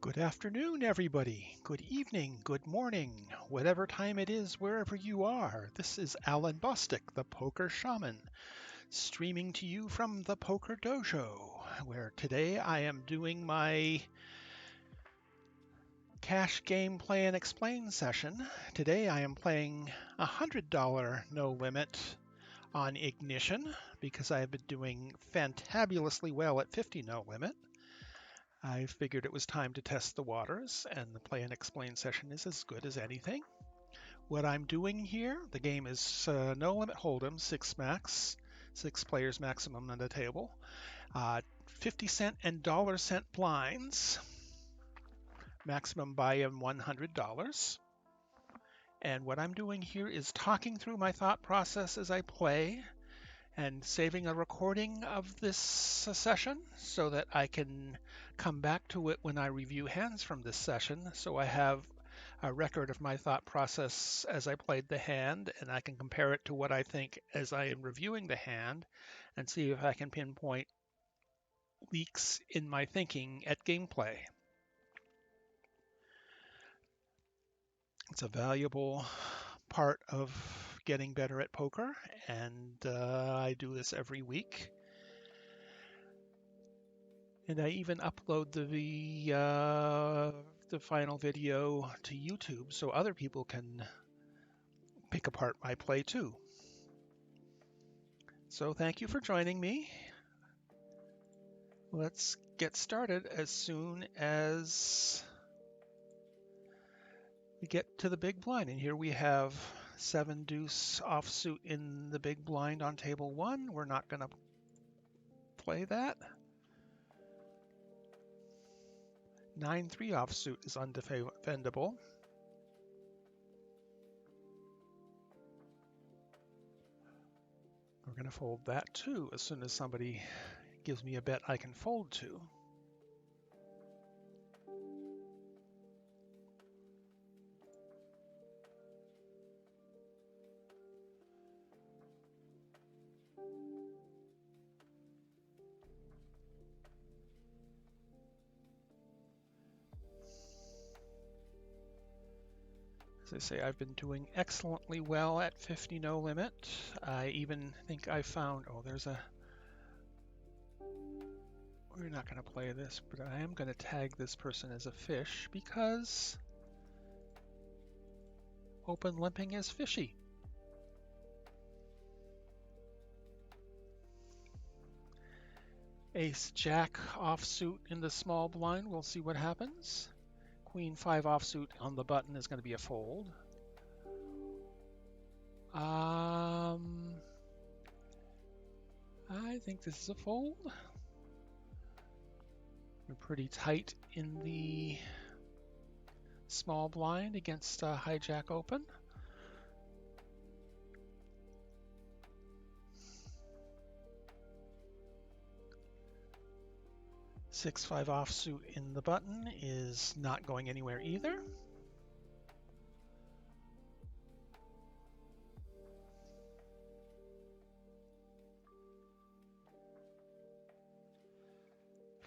Good afternoon, everybody. Good evening, good morning, whatever time it is, wherever you are. This is Alan Bostic, the Poker Shaman, streaming to you from the Poker Dojo, where today I am doing my cash game play and explain session. Today I am playing $100 no limit on Ignition because I have been doing fantabulously well at 50 no limit. I figured it was time to test the waters, and the play and explain session is as good as anything. What I'm doing here, the game is no limit hold'em, 6 players maximum on the table, 50-cent and $1 blinds, maximum buy-in $100. And what I'm doing here is talking through my thought process as I play and saving a recording of this session so that I can come back to it when I review hands from this session. So I have a record of my thought process as I played the hand, and I can compare it to what I think as I am reviewing the hand and see if I can pinpoint leaks in my thinking at gameplay. It's a valuable part of getting better at poker, and I do this every week. And I even upload the final video to YouTube so other people can pick apart my play too. So thank you for joining me. Let's get started as soon as we get to the big blind. And here we have 7 deuce offsuit in the big blind on table 1. We're not going to play that. 9-3 offsuit is undefendable. We're going to fold that too as soon as somebody gives me a bet I can fold to. As I say, I've been doing excellently well at 50 no limit. I even think I found, we're not going to play this, but I am going to tag this person as a fish because open limping is fishy. Ace Jack offsuit in the small blind. We'll see what happens. Queen 5 offsuit on the button is going to be a fold. I think this is a fold. We're pretty tight in the small blind against hijack open. Six 5 offsuit in the button is not going anywhere either.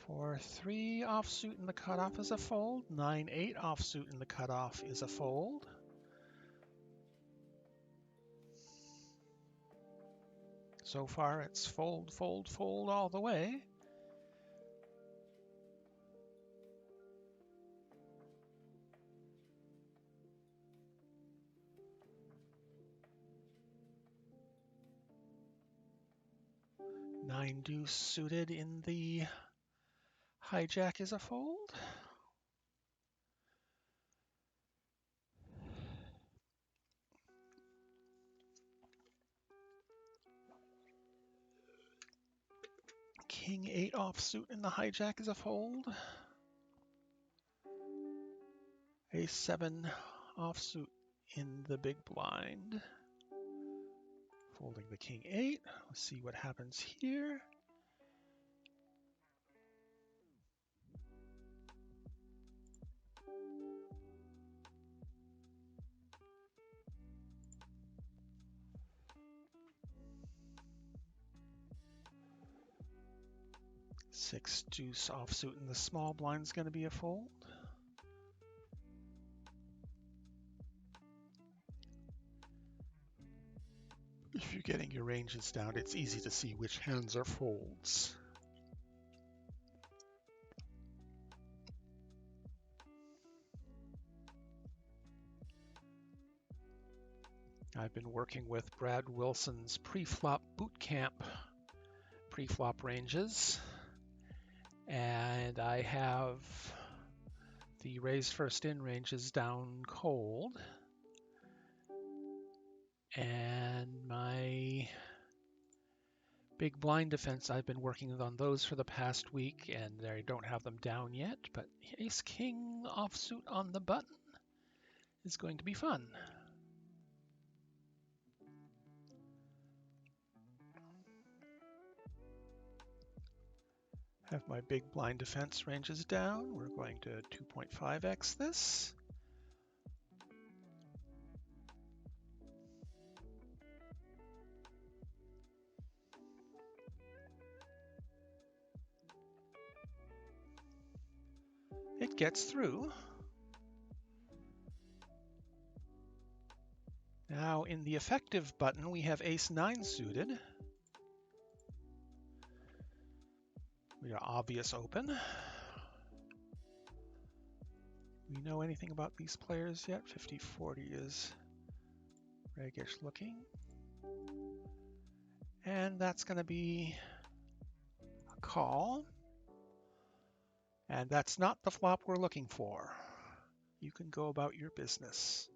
For 3 offsuit in the cutoff is a fold. 9-8 offsuit in the cutoff is a fold. So far it's fold, fold, fold all the way. Nine deuce suited in the hijack is a fold. King 8 offsuit in the hijack is a fold. Ace 7 offsuit in the big blind. Folding the King 8. Let's see what happens here. Six deuce offsuit in the small blind is going to be a fold. If you're getting your ranges down, it's easy to see which hands are folds. I've been working with Brad Wilson's pre-flop boot camp pre-flop ranges, and I have the raise first in ranges down cold, and my big blind defense, I've been working on those for the past week, and I don't have them down yet, but ace king offsuit on the button is going to be fun. Have my big blind defense ranges down. We're going to 2.5x this. It gets through. Now in the effective button, we have ace-9 suited. We are obvious open. We know anything about these players yet? 50-40 is raggish looking. And that's going to be a call. And that's not the flop we're looking for. You can go about your business.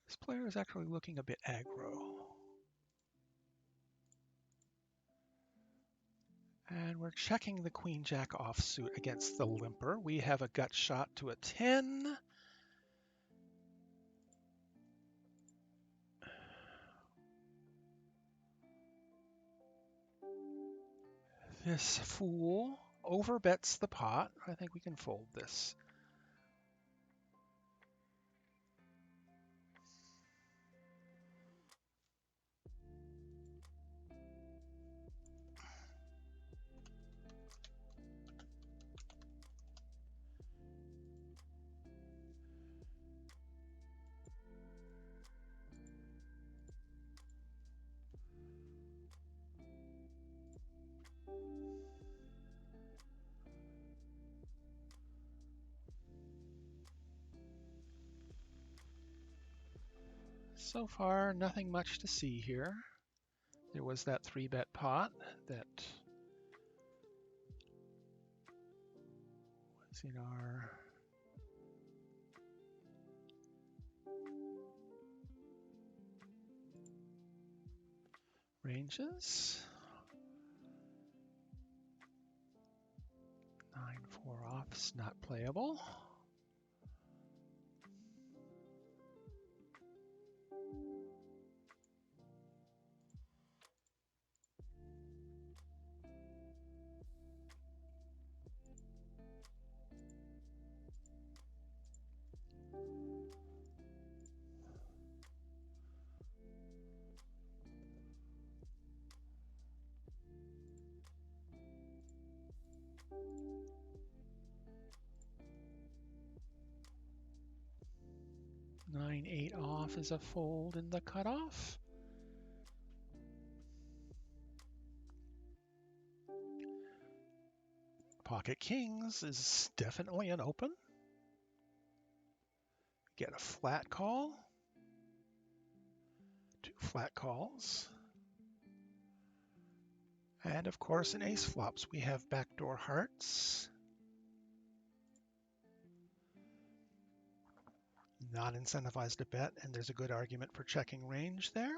This player is actually looking a bit aggro. And we're checking the queen-jack offsuit against the limper. We have a gut shot to a 10. This fool overbets the pot. I think we can fold this. So far, nothing much to see here. There was that 3-bet pot that was in our ranges. 9-4 off's not playable. Nine, 8 off is a fold in the cutoff. Pocket kings is definitely an open. Get a flat call. 2 flat calls. And of course, in ace flops, we have backdoor hearts. Not incentivized to bet, and there's a good argument for checking range there.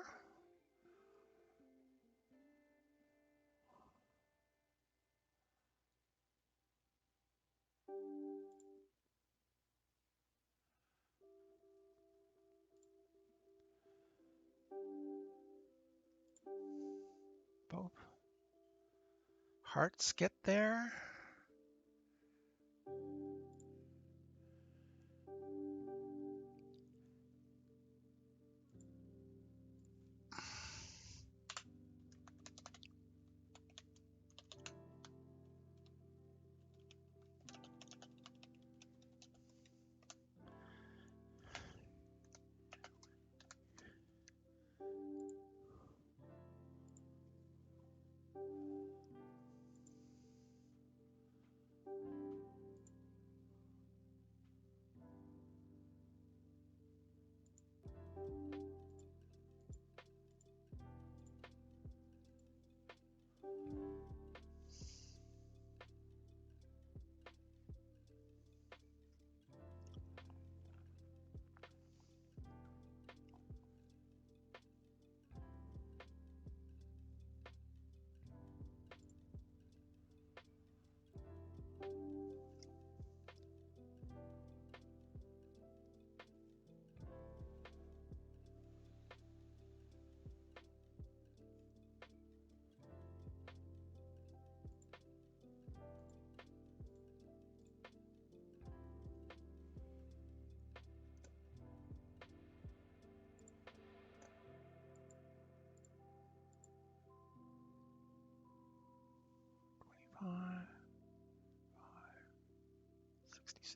Both hearts get there.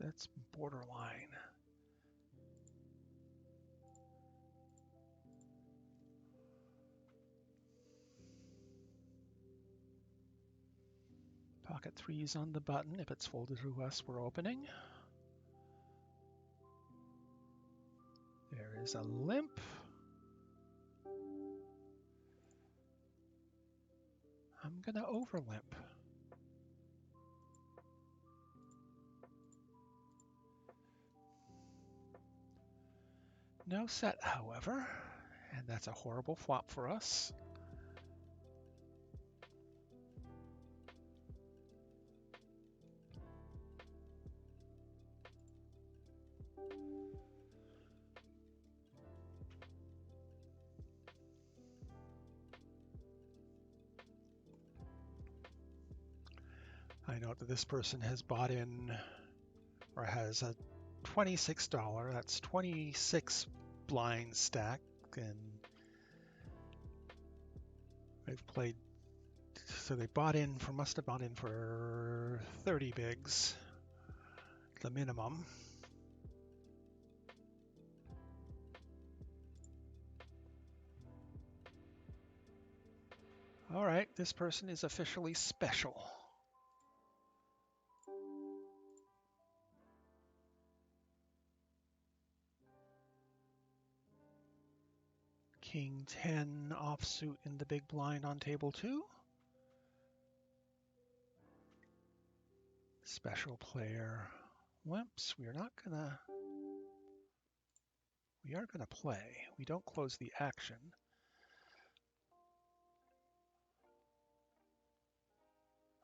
That's borderline. Pocket 3's on the button. If it's folded to us, we're opening. There is a limp. I'm going to overlimp. No set, however, and that's a horrible flop for us. I note that this person has bought in, or has a $26, that's 26 blind stack, and they've played, so they must have bought in for 30 bigs, the minimum. All right, this person is officially special. King 10 offsuit in the big blind on table 2. Special player limps. We are gonna play. We don't close the action.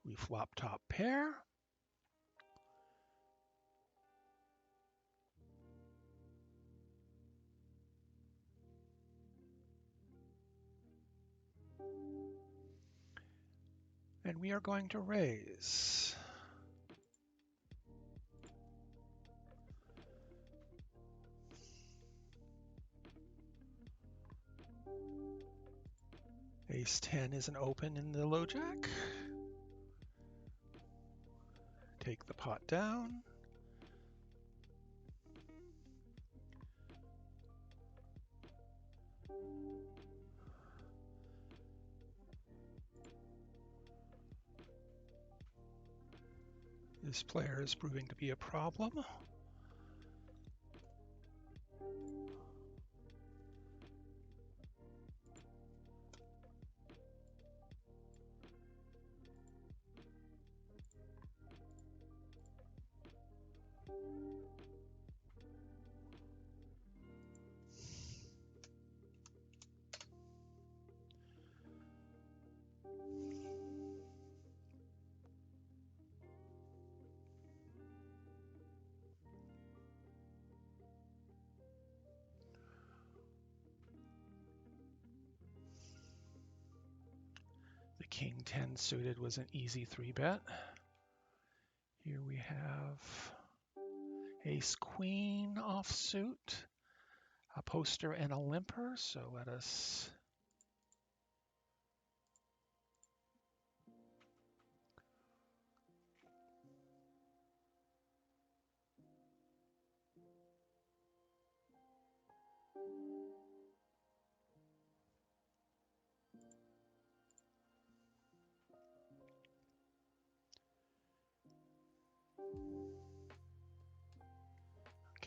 We flop top pair. And we are going to raise. Ace 10 is an open in the low jack. Take the pot down. This player is proving to be a problem. The King 10 suited was an easy 3-bet. Here we have Ace Queen offsuit, a poster and a limper, so let us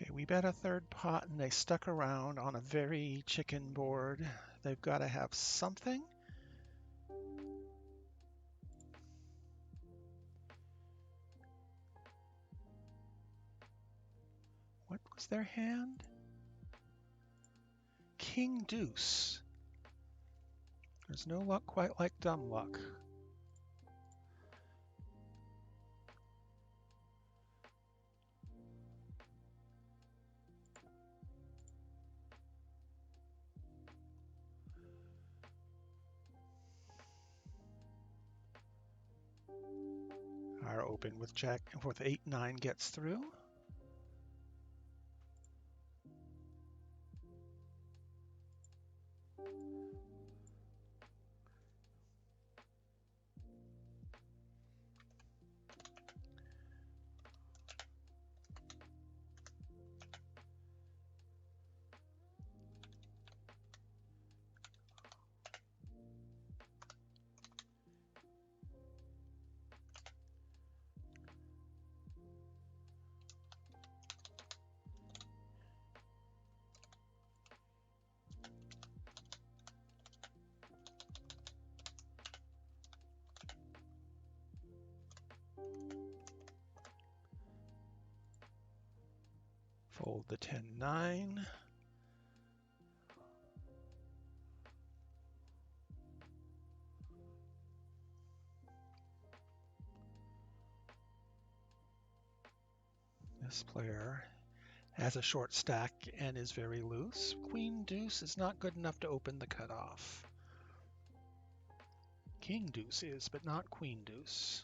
Okay, we bet a third pot and they stuck around on a very chicken board. They've got to have something. What was their hand? King deuce. There's no luck quite like dumb luck. Our open with jack with 8-9 gets through. Fold the 10-9. This player has a short stack and is very loose. Queen deuce is not good enough to open the cutoff. King deuce is, but not queen deuce.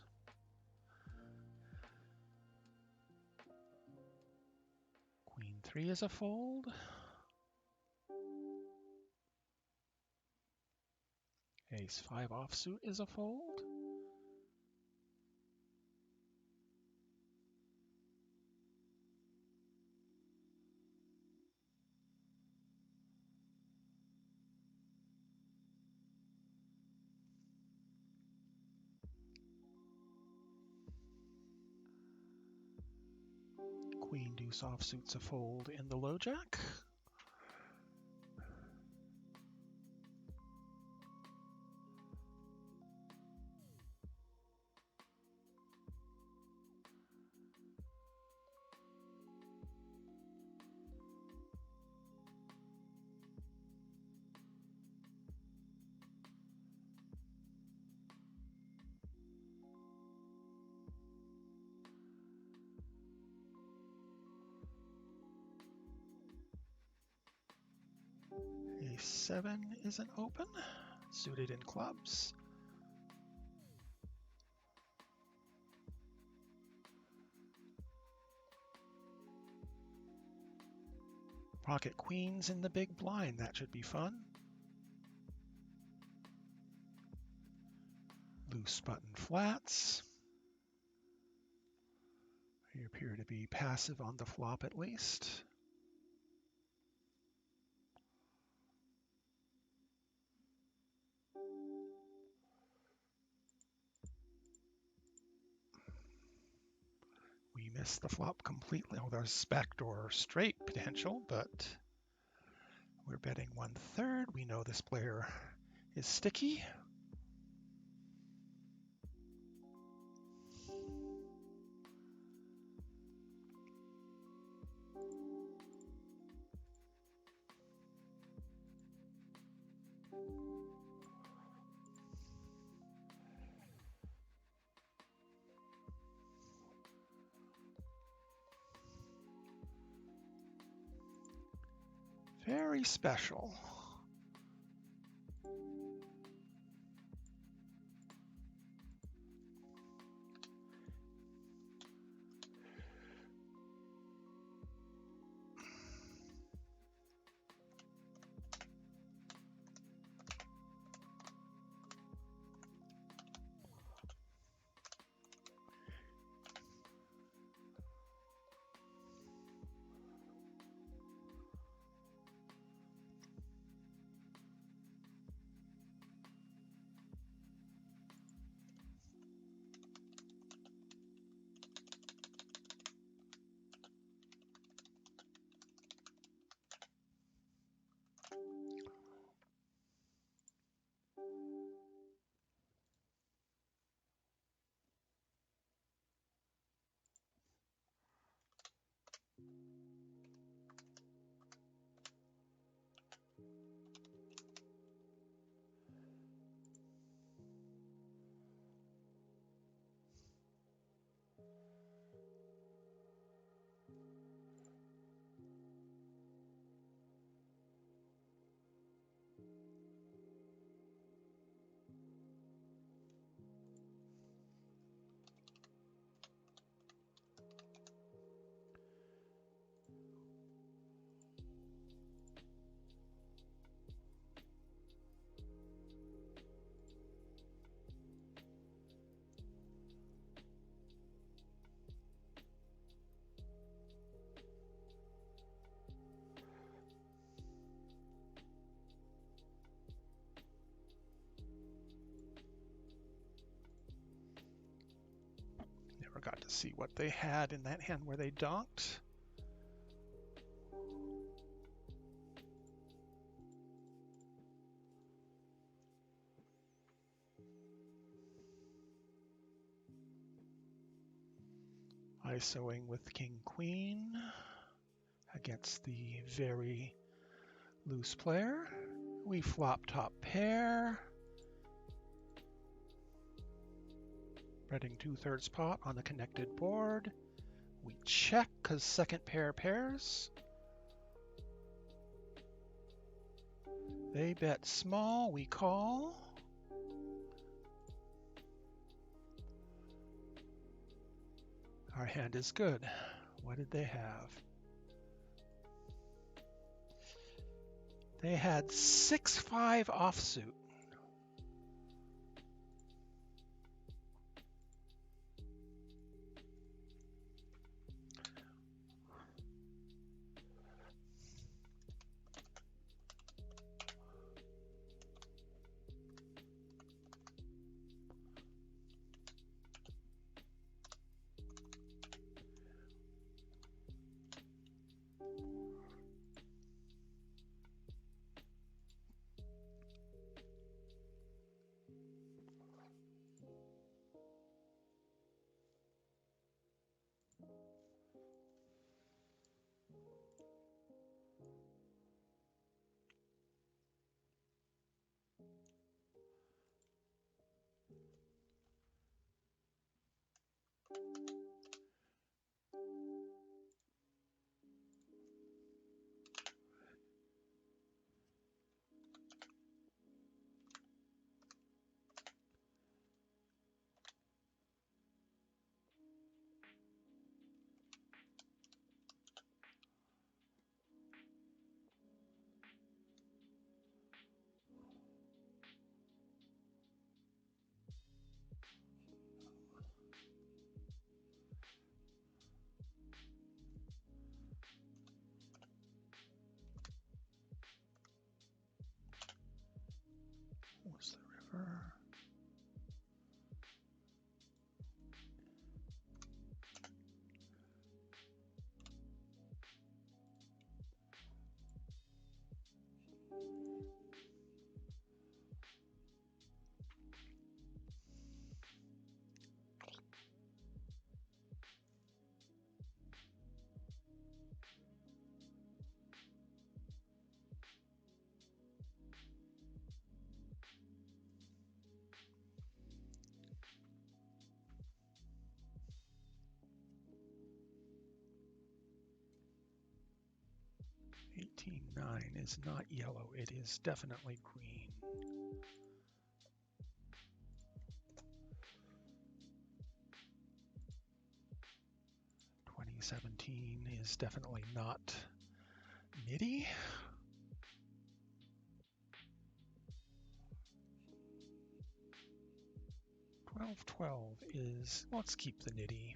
Queen 3 is a fold. Ace 5 offsuit is a fold. Queen deuce offsuit's a fold in the low jack. Ace 7 isn't open, suited in clubs. Pocket queens in the big blind, that should be fun. Loose button flats. You appear to be passive on the flop at least. We missed the flop completely. Oh, there's backdoor straight potential, but we're betting 1/3. We know this player is sticky. Very special. Never got to see what they had in that hand where they donked. ISOing with king queen. against the very loose player. We flop top pair, betting 2/3 pot on the connected board. We check because second pair pairs. They bet small, we call. Our hand is good. What did they have? They had 6-5 offsuit. What's the river? (18-9) is not yellow, it is definitely green. 2017 is definitely not nitty. 12-12 is, let's keep the nitty.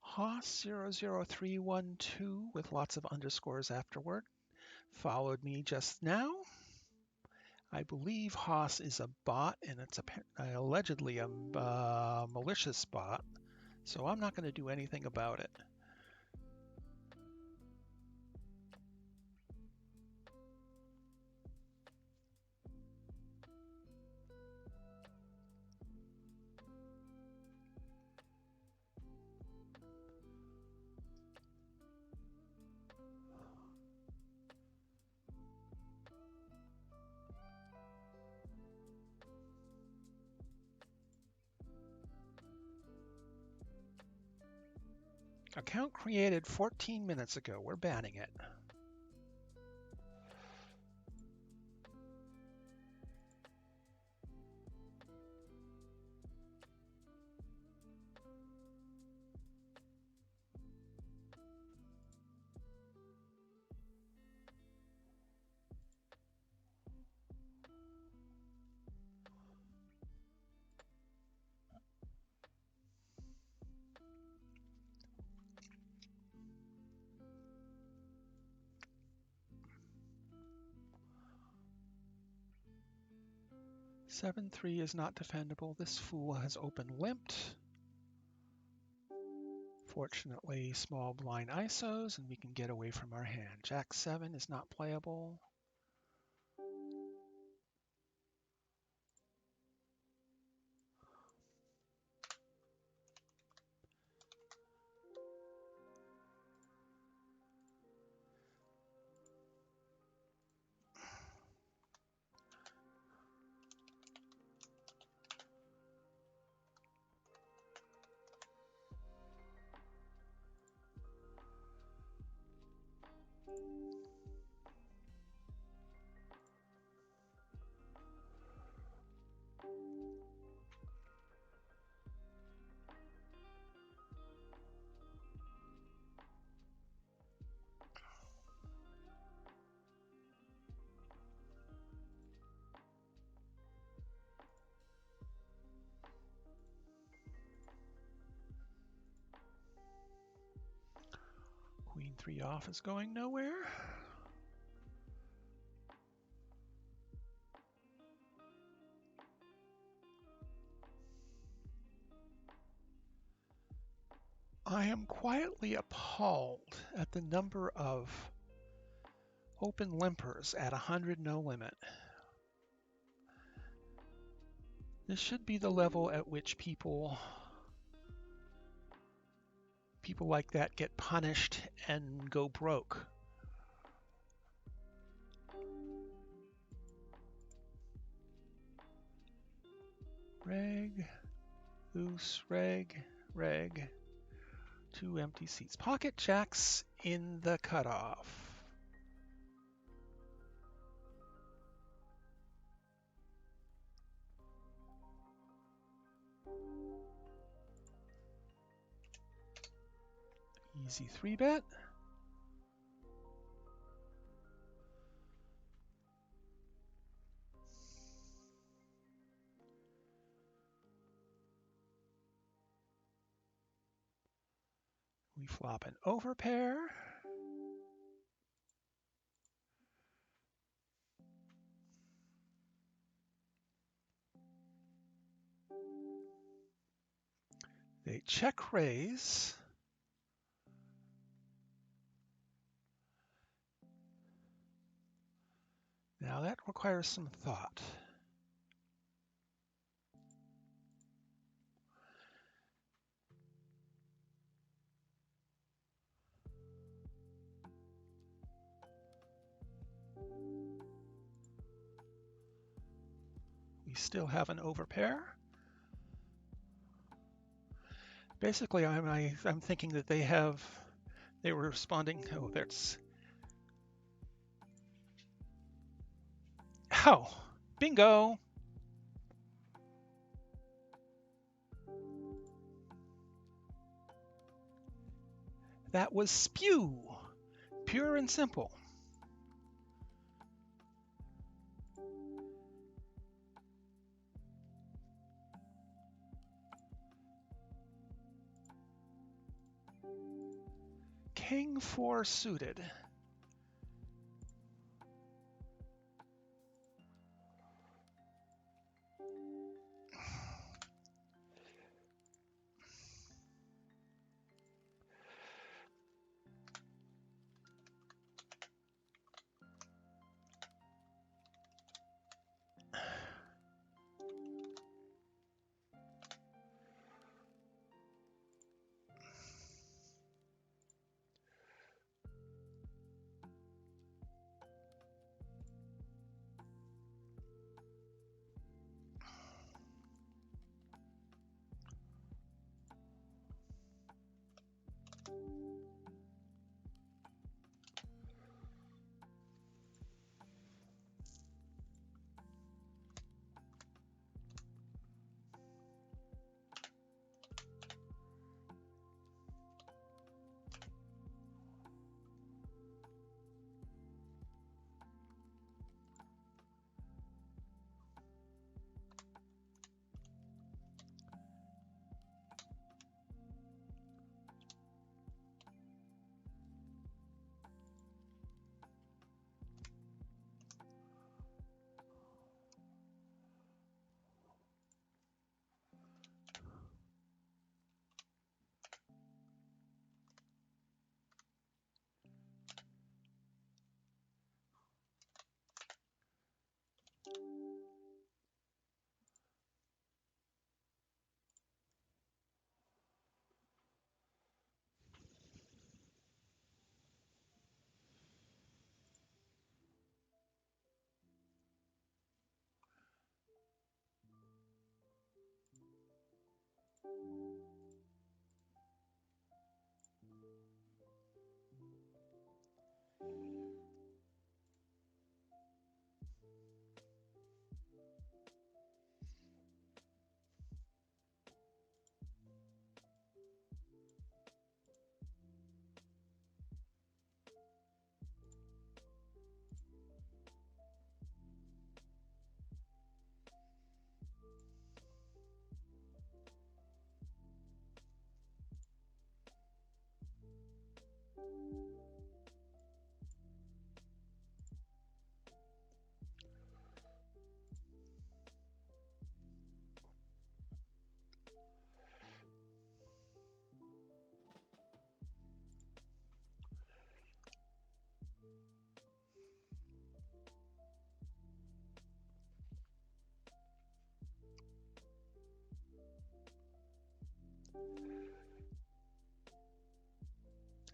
Haas 00312 with lots of underscores afterward followed me just now. I believe Haas is a bot, and it's allegedly a malicious bot, so I'm not going to do anything about it. Account created 14 minutes ago. We're banning it. 7-3 is not defendable. This fool has open limped. Fortunately, small blind ISOs, and we can get away from our hand. Jack 7 is not playable. Queen 3 off is going nowhere. I am quietly appalled at the number of open limpers at 100 no limit. This should be the level at which people like that get punished and go broke. Reg, loose, reg, reg. 2 empty seats. Pocket jacks in the cutoff. Easy 3-bet. We flop an overpair. They check raise. Now that requires some thought. We still have an overpair. Basically, I'm thinking that they were responding. Oh, that's. Oh, bingo. That was spew, pure and simple. King 4 suited.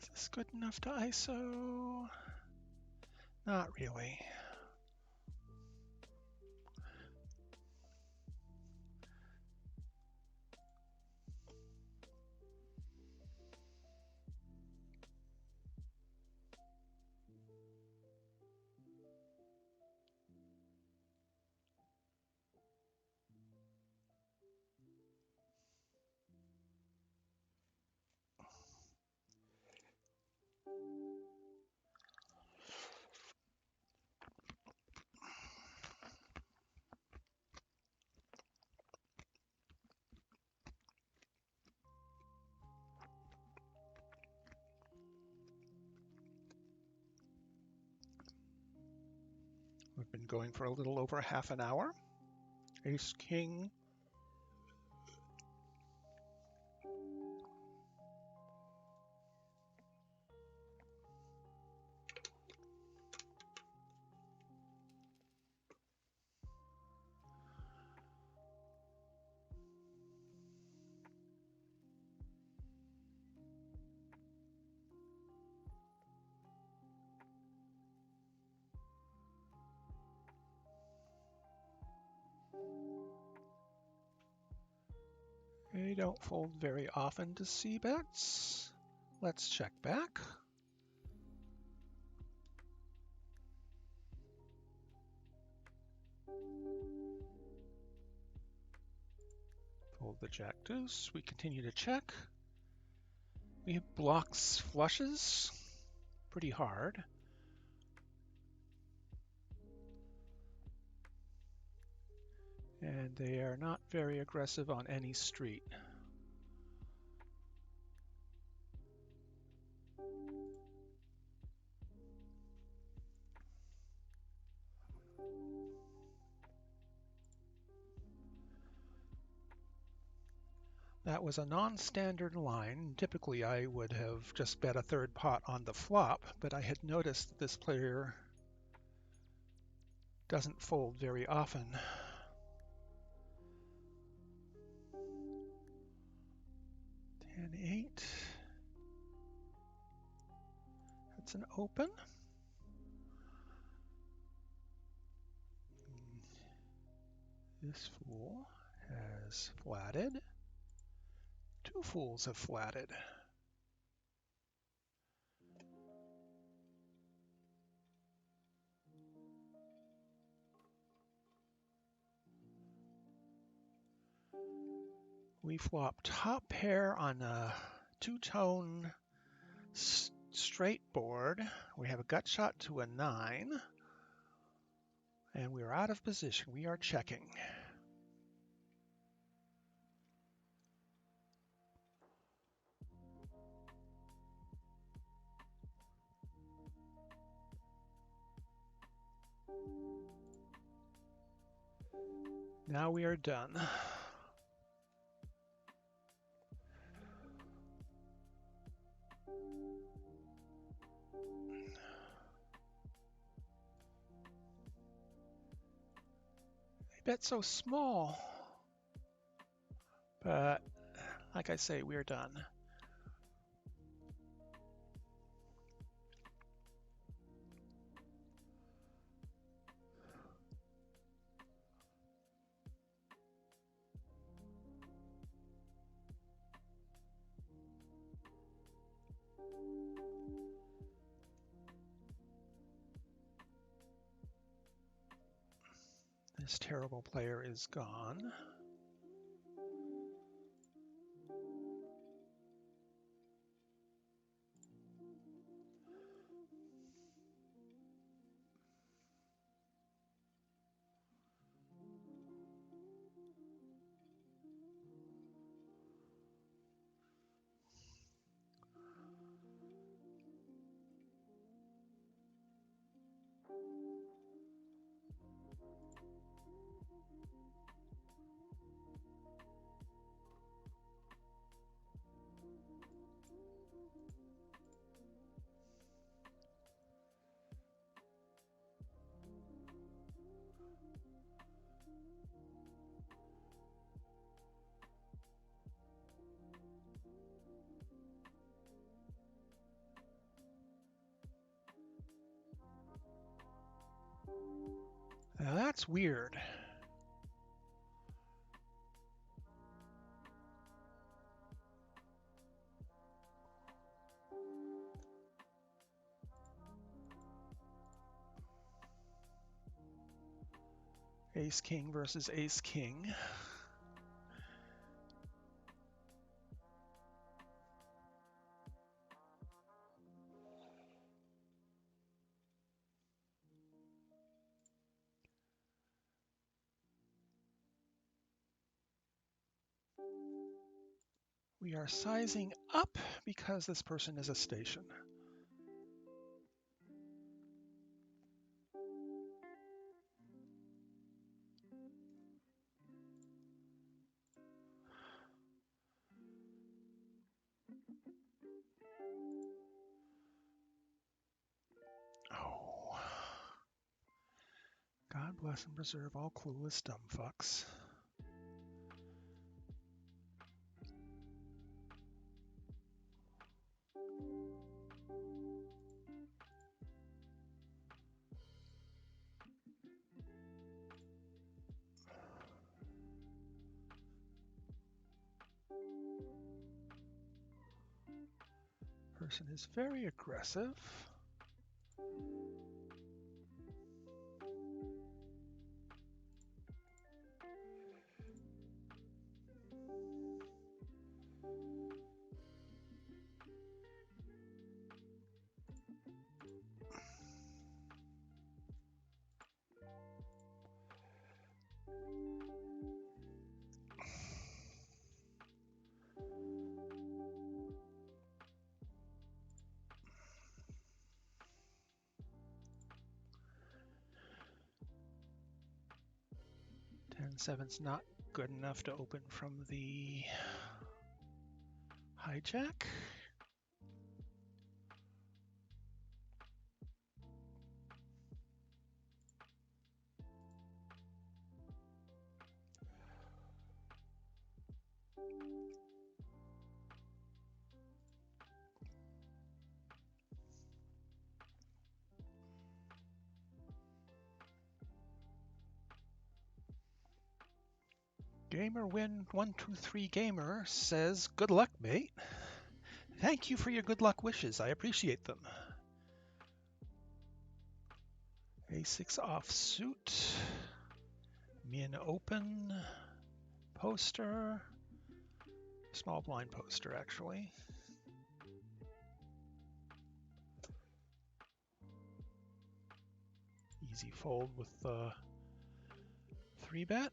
Is this good enough to ISO? Not really. We've been going for a little over half an hour. Ace, king. They don't fold very often to C bets. Let's check back. Fold the jack deuce. We continue to check. We have blocks flushes pretty hard. And they are not very aggressive on any street. That was a non-standard line. Typically, I would have just bet a third pot on the flop, but I had noticed that this player doesn't fold very often. Ten-eight. That's an open. This fool has flatted. Two fools have flatted. We flop top pair on a two-tone straight board. We have a gut shot to a 9. And we're out of position. We are checking. Now we are done. They bet so small. But like I say, we're done. This terrible player is gone. Now that's weird. Ace King versus Ace King. We are sizing up because this person is a station. Oh. God bless and preserve all clueless dumb fucks. Person is very aggressive. And 7's not good enough to open from the hijack. Gamer Win 123 Gamer says, "Good luck, mate. Thank you for your good luck wishes. I appreciate them." A6 offsuit. Min open. Poster. Small blind poster, actually. Easy fold with the 3-bet.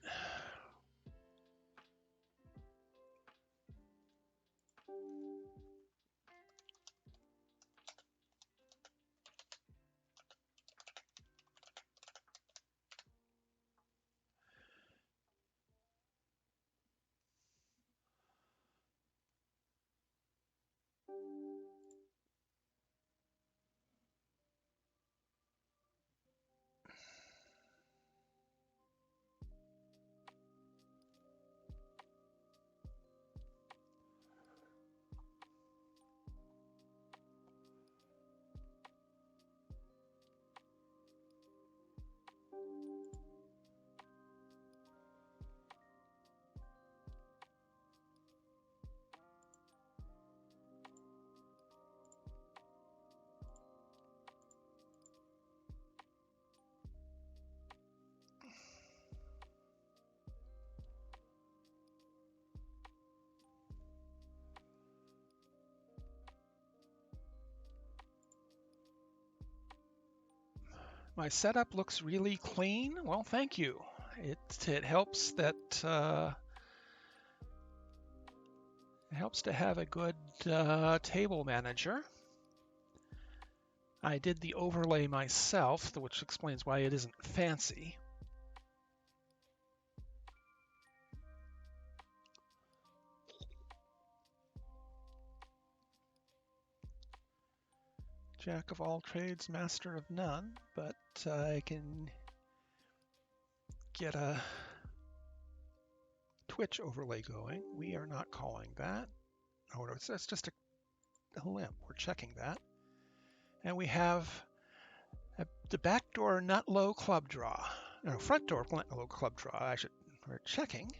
My setup looks really clean. Well, thank you. It helps that it helps to have a good table manager. I did the overlay myself, which explains why it isn't fancy. Jack of all trades, master of none, but I can get a Twitch overlay going. We are not calling that. Oh, no, that's just a limp. We're checking that. And we have the back door nut low club draw. No, front door low club draw. We're checking.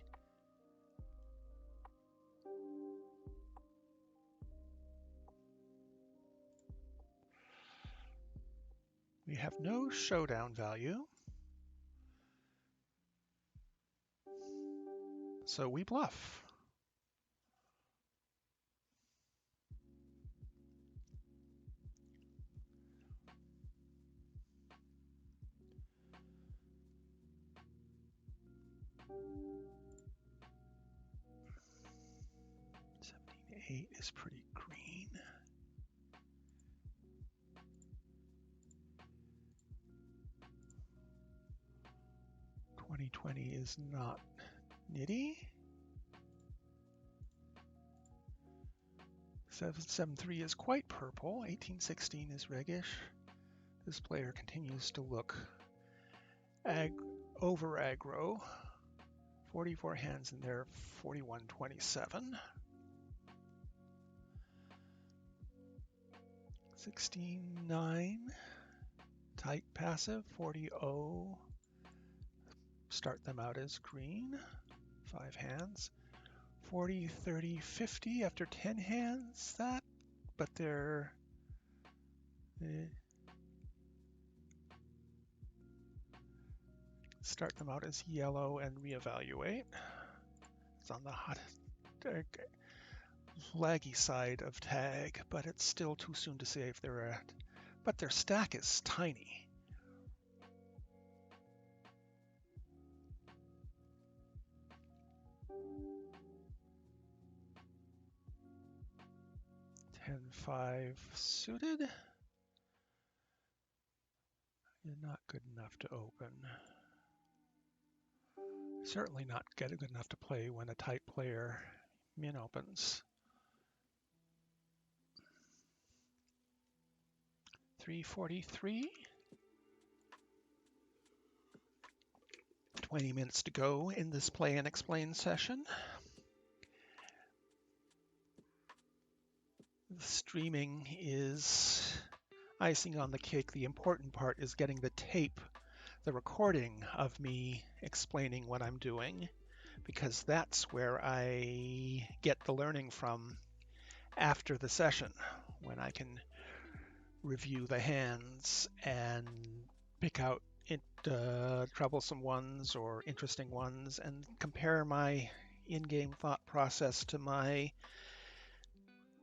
We have no showdown value. So we bluff. Eight is pretty green. $20 is not nitty. 773 is quite purple. 1816 is reggish. This player continues to look over aggro. 44 hands in there, 41-27. 16-9, tight passive, 40-0. Start them out as green, 5 hands. 40, 30, 50 after 10 hands, but they're start them out as yellow and reevaluate. It's on the hot, laggy side of tag, but it's still too soon to say if they're at, but their stack is tiny. $10-5 suited. Not good enough to open. Certainly not good enough to play when a tight player min opens. 343. 20 minutes to go in this play and explain session. The streaming is icing on the cake. The important part is getting the tape, the recording of me explaining what I'm doing, because that's where I get the learning from after the session, when I can review the hands and pick out troublesome ones or interesting ones and compare my in-game thought process to my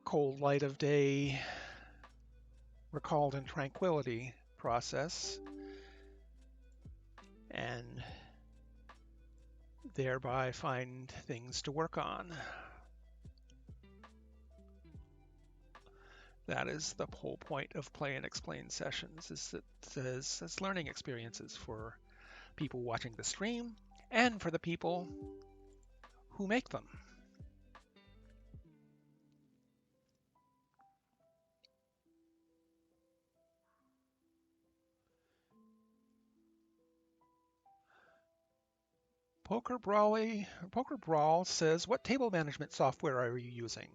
cold light of day recalled in tranquility process, and thereby find things to work on. That is the whole point of play and explain sessions, is that it's learning experiences for people watching the stream and for the people who make them. Poker Brawl says, what table management software are you using?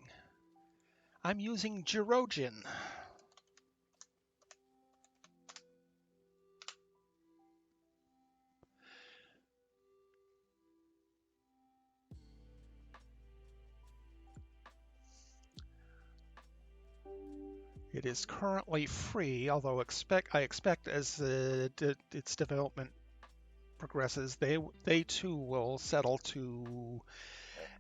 I'm using Girogin. It is currently free, although I expect as its development progresses, they too will settle to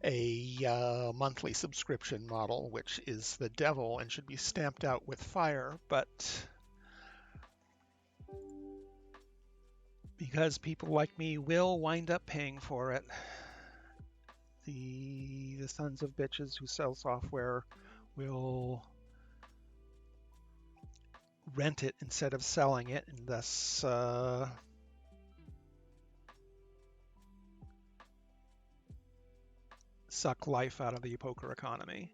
a monthly subscription model, which is the devil and should be stamped out with fire. But because people like me will wind up paying for it. The sons of bitches who sell software will rent it instead of selling it, and thus suck life out of the poker economy.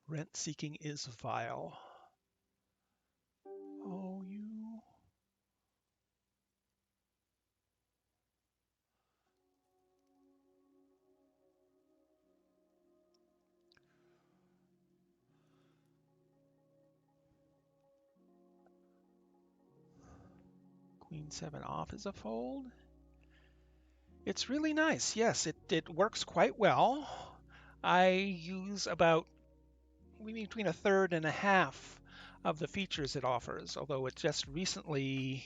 Rent seeking is vile. Oh, you. Queen 7 off is a fold. It's really nice. Yes, it works quite well. I use about between a third and a half of the features it offers, although it just recently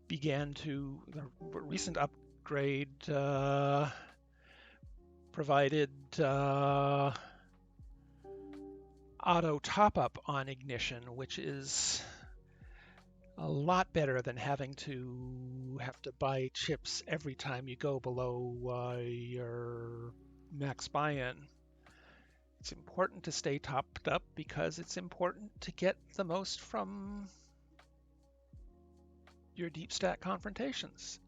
began to, the recent upgrade provided auto top-up on Ignition, which is a lot better than having to buy chips every time you go below your max buy-in. It's important to stay topped up because it's important to get the most from your deep stack confrontations.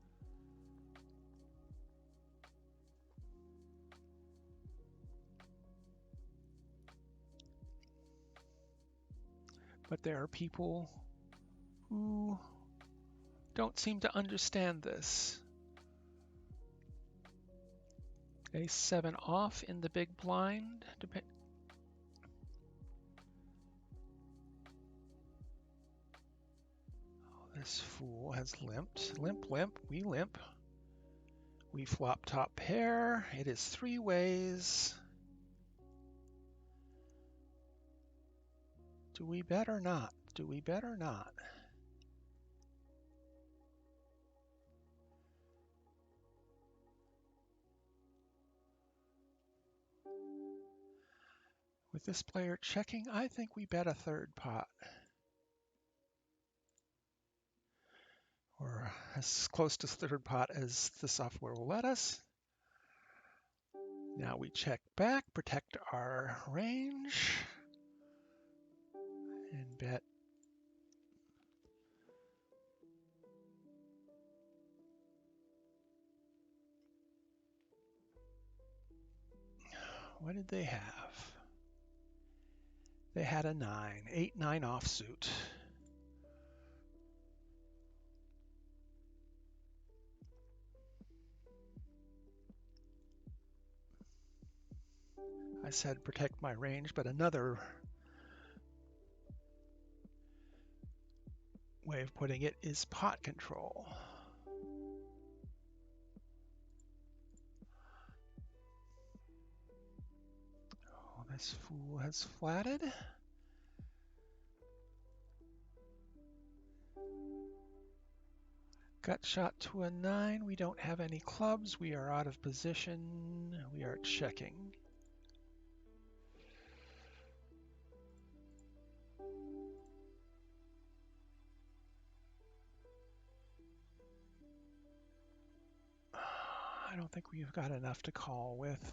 But there are people who don't seem to understand this. Ace 7 off in the big blind. This fool has limped. Limp, limp, we limp. We flop top pair. It is 3 ways. Do we bet or not? Do we bet or not? With this player checking, I think we bet a third pot. Or as close to third pot as the software will let us. Now we check back, protect our range, and bet. What did they have? They had a 9, 8-9 offsuit. I said protect my range, but another way of putting it is pot control. Oh, this fool has flatted. Gut shot to a 9. We don't have any clubs. We are out of position. We are checking. I don't think we've got enough to call with.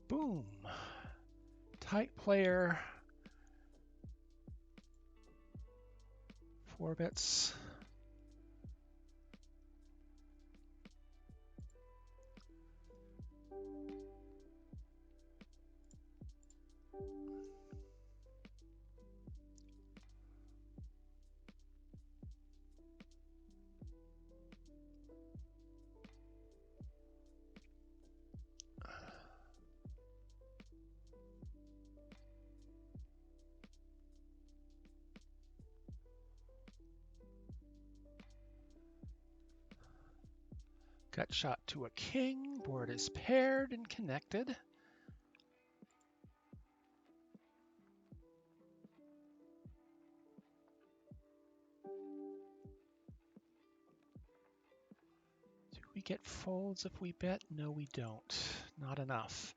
Boom. Tight player. 4 bets. Gut shot to a king. Board is paired and connected. We get folds if we bet? No, we don't. Not enough.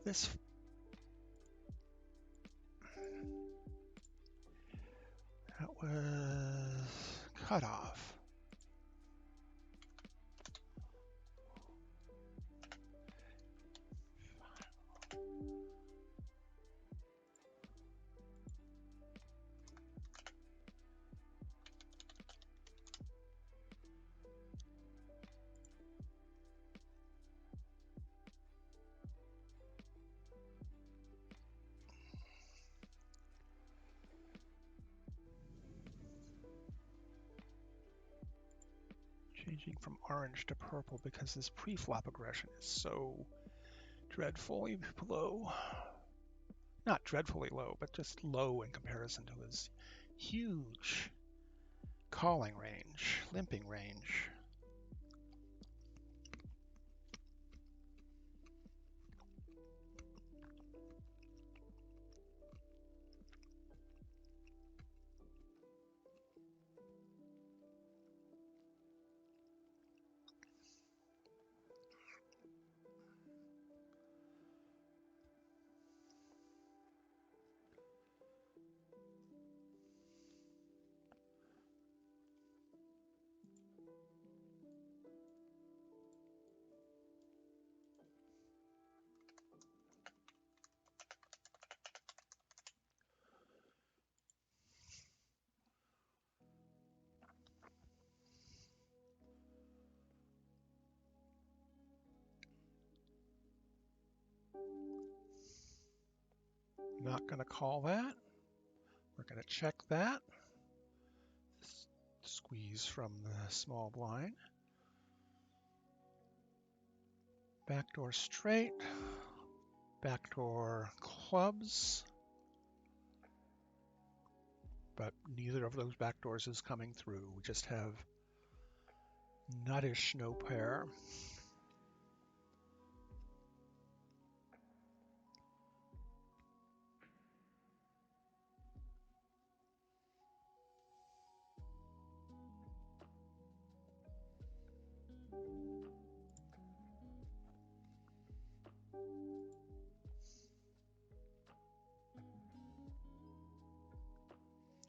This that was cut off. Changing from orange to purple because this pre-flop aggression is so dreadfully low. Not dreadfully low, but just low in comparison to his huge calling range, limping range. Not going to call that. We're going to check that. Squeeze from the small blind. Backdoor straight. Backdoor clubs. But neither of those backdoors is coming through. We just have nuttish no pair.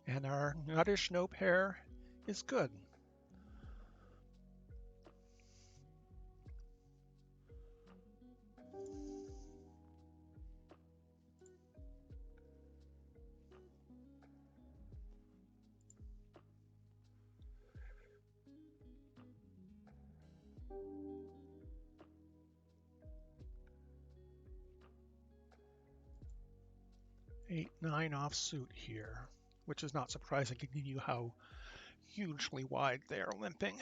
And our nuttish no pair is good. Eight, nine offsuit here, which is not surprising given you how hugely wide they are limping.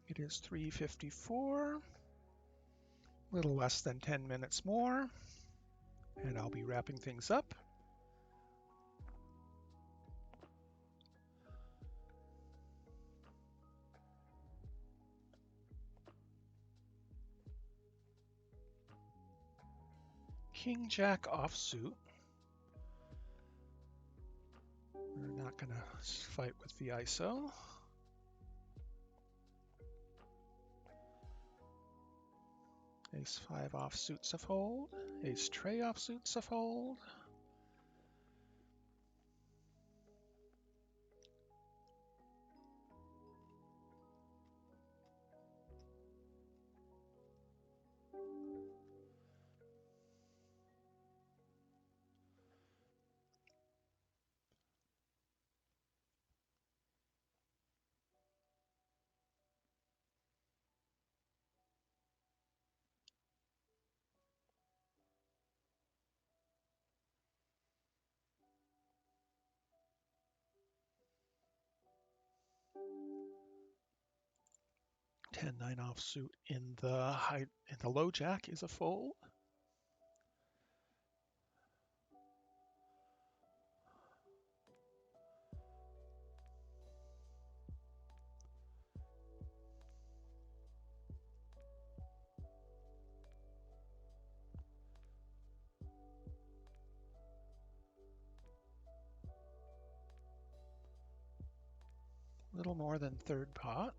It is 3:54, a little less than 10 minutes more, and I'll be wrapping things up. King Jack offsuit. We're not going to fight with the ISO. Ace 5 offsuits a fold. Ace tray offsuits a fold. Ten nine offsuit in the low jack is a fold. little more than third pot.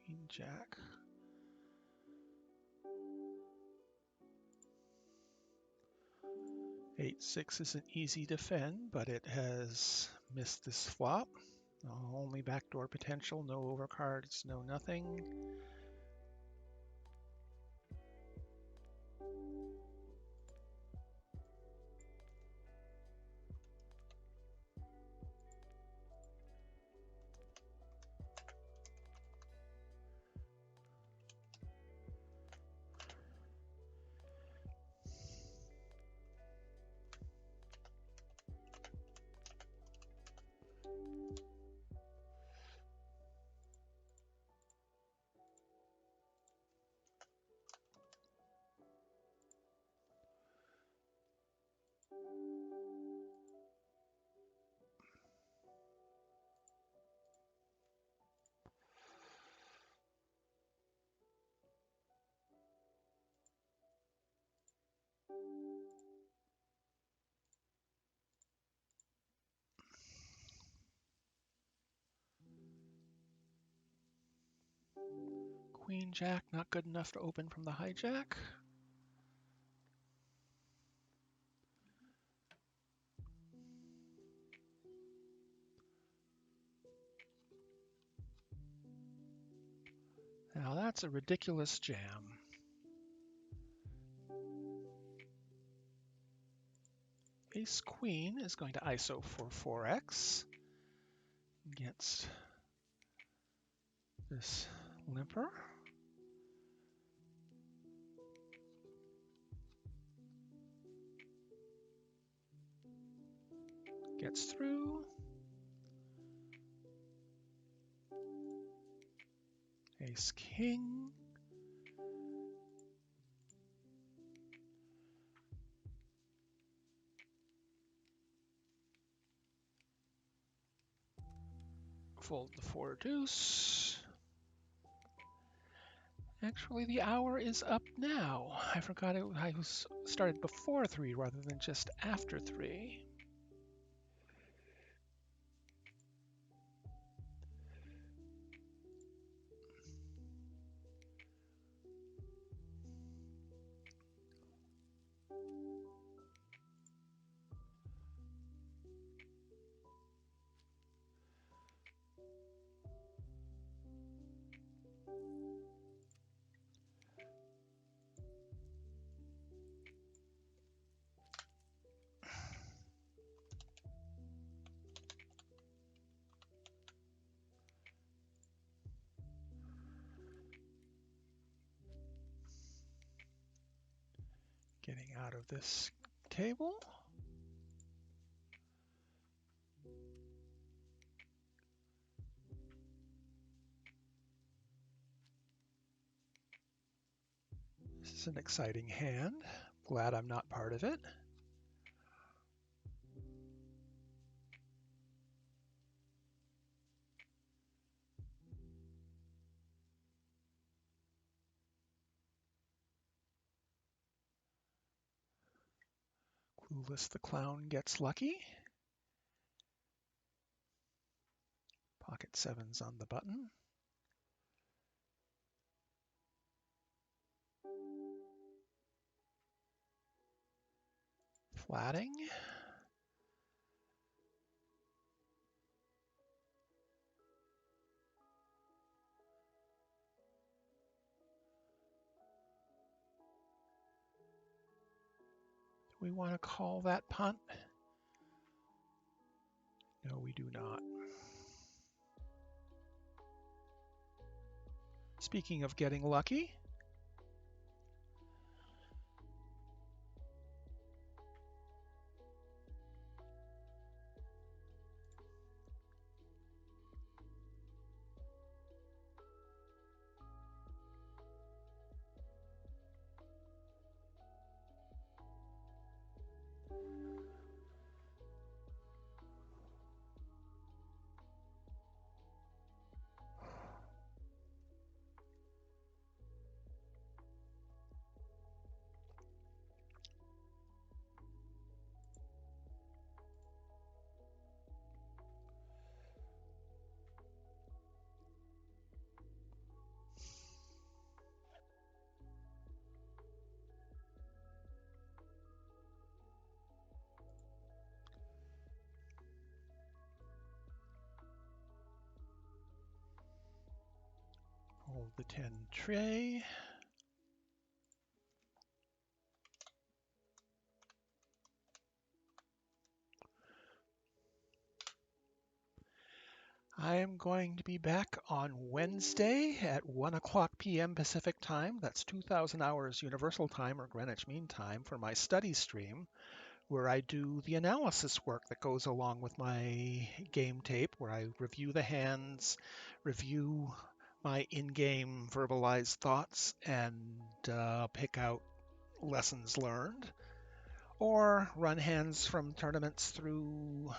Queen Jack. Eight six isn't easy to defend, but it has missed this flop. Only backdoor potential, no overcards, no nothing. Queen Jack, not good enough to open from the hijack. Now that's a ridiculous jam. Ace Queen is going to ISO for 4x against this limper. Gets through. Ace King. Fold the 4 deuce. Actually, the hour is up now. I forgot I was started before 3 rather than just after 3. Getting out of this table. This is an exciting hand. Glad I'm not part of it. Clueless the clown gets lucky. Pocket sevens on the button. Flatting. Do we want to call that punt? No, we do not. Speaking of getting lucky, Move the 10 tray. I am going to be back on Wednesday at 1 p.m. Pacific time. That's 2000 hours Universal Time or Greenwich Mean Time for my study stream, where I do the analysis work that goes along with my game tape, where I review the hands, review my in-game verbalized thoughts, and pick out lessons learned, or run hands from tournaments through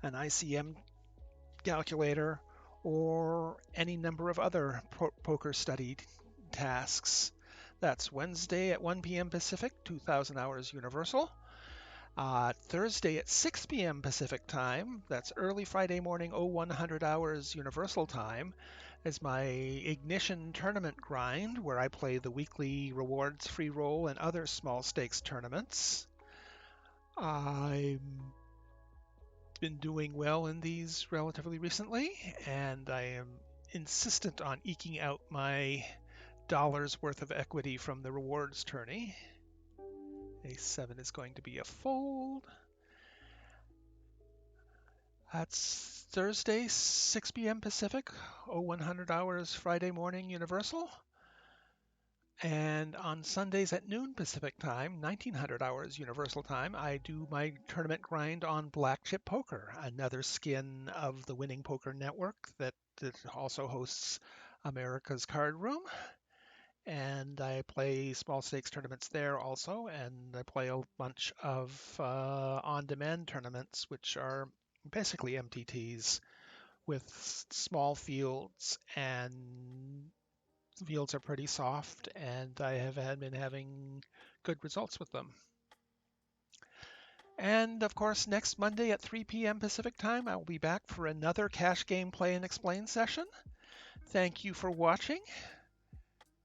an ICM calculator, or any number of other poker study tasks. That's Wednesday at 1 p.m. Pacific, 2000 hours Universal. Thursday at 6 p.m. Pacific time, that's early Friday morning, 0100 hours Universal time, is my Ignition tournament grind, where I play the weekly rewards, free roll, and other small stakes tournaments. I've been doing well in these relatively recently, and I am insistent on eking out my dollar's worth of equity from the rewards tourney. A7 is going to be a fold. That's Thursday, 6 p.m. Pacific, 0100 hours Friday morning Universal. And on Sundays at noon Pacific time, 1900 hours Universal time, I do my tournament grind on Black Chip Poker, another skin of the Winning Poker Network that also hosts America's Card Room. And I play small stakes tournaments there also, and I play a bunch of on-demand tournaments, which are basically MTTs with small fields, and fields are pretty soft, and I have been having good results with them. And of course, next Monday at 3 p.m. Pacific time, I will be back for another Cash Game Play and Explain session. Thank you for watching.